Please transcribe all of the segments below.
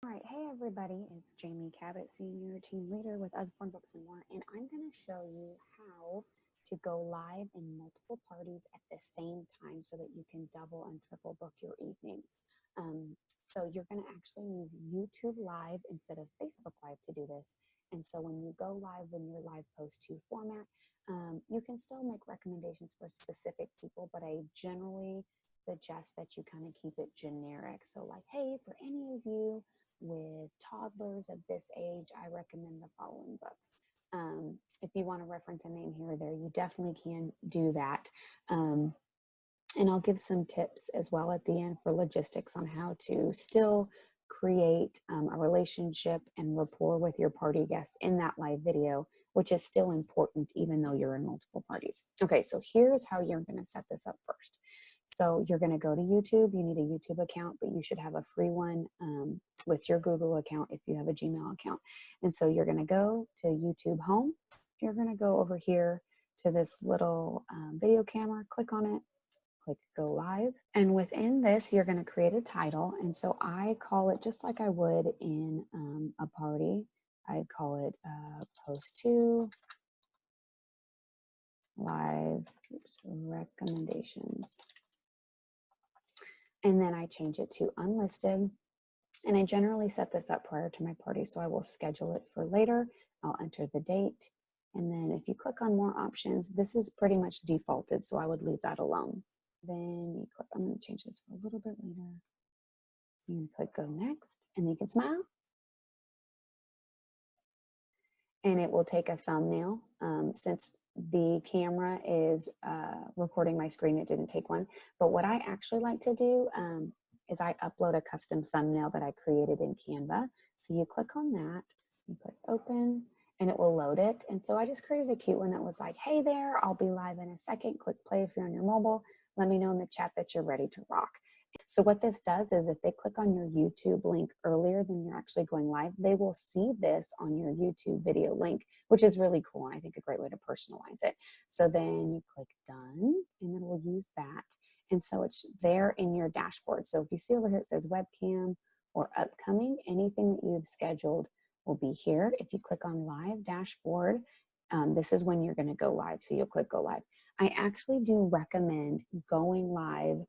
All right, hey everybody, it's Jamie Cabot, Senior Team Leader with Usborne Books and More, and I'm going to show you how to go live in multiple parties at the same time so that you can double and triple book your evenings. So you're going to actually use YouTube Live instead of Facebook Live to do this. And so when you go live in your live post 2 format, you can still make recommendations for specific people, but I generally suggest that you kind of keep it generic. So like, hey, for any of you with toddlers of this age, I recommend the following books. If you want to reference a name here or there, you definitely can do that. And I'll give some tips as well at the end for logistics on how to still create a relationship and rapport with your party guests in that live video, which is still important even though you're in multiple parties. Okay, so here's how you're going to set this up first. So you're going to go to YouTube. You need a YouTube account, but you should have a free one with your Google account if you have a Gmail account. And so you're going to go to YouTube Home. You're going to go over here to this little video camera, click on it, click Go Live. And within this, you're going to create a title. And so I call it just like I would in a party. I'd call it Post 2 Live Recommendations. And then I change it to unlisted. And I generally set this up prior to my party, so I will schedule it for later. I'll enter the date. And then if you click on more options, this is pretty much defaulted, so I would leave that alone. Then you click, I'm going to change this for a little bit later. You click Go Next, and you can smile. And it will take a thumbnail. Since the camera is recording my screen, it didn't take one. But what I actually like to do is I upload a custom thumbnail that I created in Canva. So you click on that, you click open, and it will load it. And so I just created a cute one that was like, hey there, I'll be live in a second. Click play if you're on your mobile. Let me know in the chat that you're ready to rock. So what this does is if they click on your YouTube link earlier than you're actually going live, they will see this on your YouTube video link, which is really cool. And I think a great way to personalize it. So then you click done, and then we'll use that. And so it's there in your dashboard. So if you see over here, it says webcam or upcoming, anything that you've scheduled will be here. If you click on live dashboard, this is when you're going to go live. So you'll click go live. I actually do recommend going live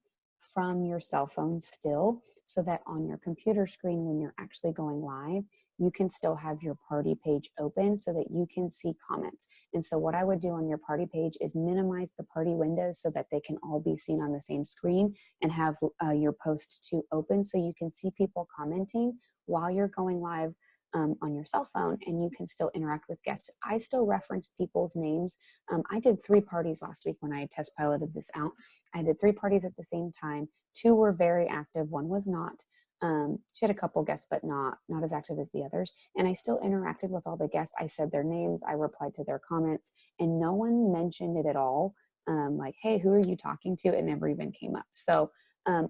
from your cell phone still, so that on your computer screen when you're actually going live, you can still have your party page open so that you can see comments. And so what I would do on your party page is minimize the party windows so that they can all be seen on the same screen, and have your post to open so you can see people commenting while you're going live on your cell phone, and you can still interact with guests. I still reference people's names. I did 3 parties last week when I test piloted this out. I did 3 parties at the same time. 2 were very active, 1 was not. She had a couple guests, but not as active as the others. And I still interacted with all the guests. I said their names, I replied to their comments, and no one mentioned it at all. Like, hey, who are you talking to? It never even came up. So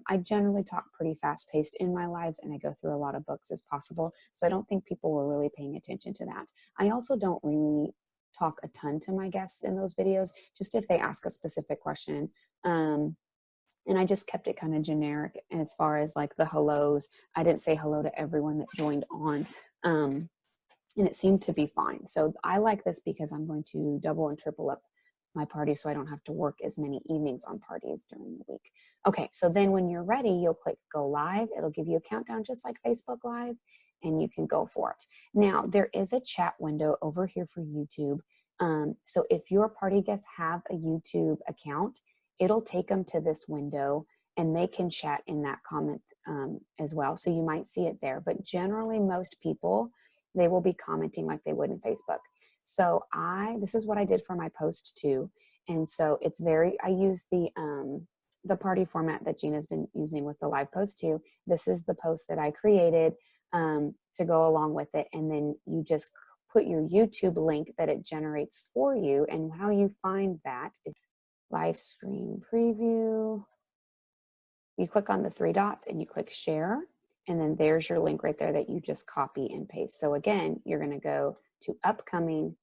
I generally talk pretty fast paced in my lives, and I go through a lot of books as possible. So I don't think people were really paying attention to that. I also don't really talk a ton to my guests in those videos, just if they ask a specific question. And I just kept it kind of generic as far as like the hellos. I didn't say hello to everyone that joined on. And it seemed to be fine. So I like this because I'm going to double and triple up my party so I don't have to work as many evenings on parties during the week. Okay, so then when you're ready, you'll click go live. It'll give you a countdown just like Facebook Live, and you can go for it. Now, there is a chat window over here for YouTube. So if your party guests have a YouTube account, it'll take them to this window and they can chat in that comment as well. So you might see it there, but generally most people, they will be commenting like they would in Facebook. So this is what I did for my post too. And so it's I use the party format that Gina's been using with the live post too. This is the post that I created to go along with it. And then you just put your YouTube link that it generates for you. And how you find that is live stream preview. You click on the 3 dots and you click share. And then there's your link right there that you just copy and paste. So again, you're going to go to upcoming.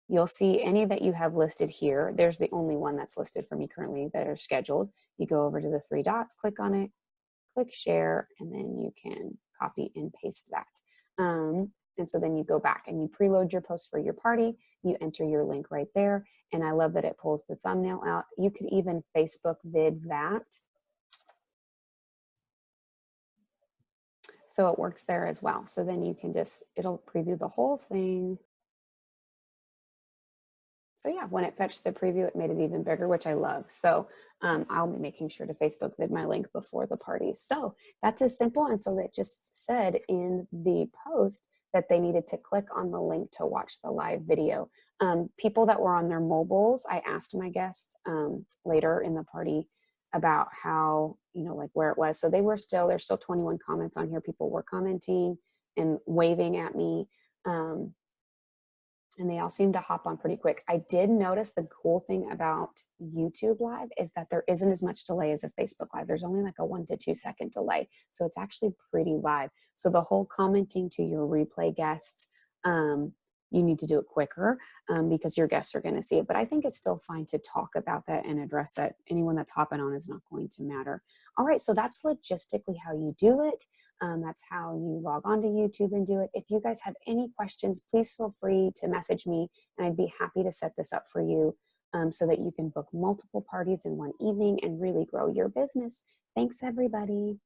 You'll see any that you have listed here. There's the only one that's listed for me currently that are scheduled. You go over to the 3 dots, click on it, click share, and then you can copy and paste that. And so then you go back and you preload your post for your party, you enter your link right there. And I love that it pulls the thumbnail out. You could even Facebook vid that. So it works there as well. So then you can just, it'll preview the whole thing. So yeah, when it fetched the preview, it made it even bigger, which I love. So I'll be making sure to Facebook vid my link before the party. So that's as simple. And so it just said in the post that they needed to click on the link to watch the live video. People that were on their mobiles, I asked my guests later in the party about how, like where it was. So there's still 21 comments on here. People were commenting and waving at me. And they all seem to hop on pretty quick. I did notice the cool thing about YouTube Live is that there isn't as much delay as a Facebook Live. There's only like a 1 to 2 second delay. So it's actually pretty live. So the whole commenting to your replay guests, you need to do it quicker because your guests are going to see it. But I think it's still fine to talk about that and address that. Anyone that's hopping on is not going to matter. All right, so that's logistically how you do it. That's how you log on to YouTube and do it. If you guys have any questions, please feel free to message me and I'd be happy to set this up for you so that you can book multiple parties in one evening and really grow your business. Thanks, everybody.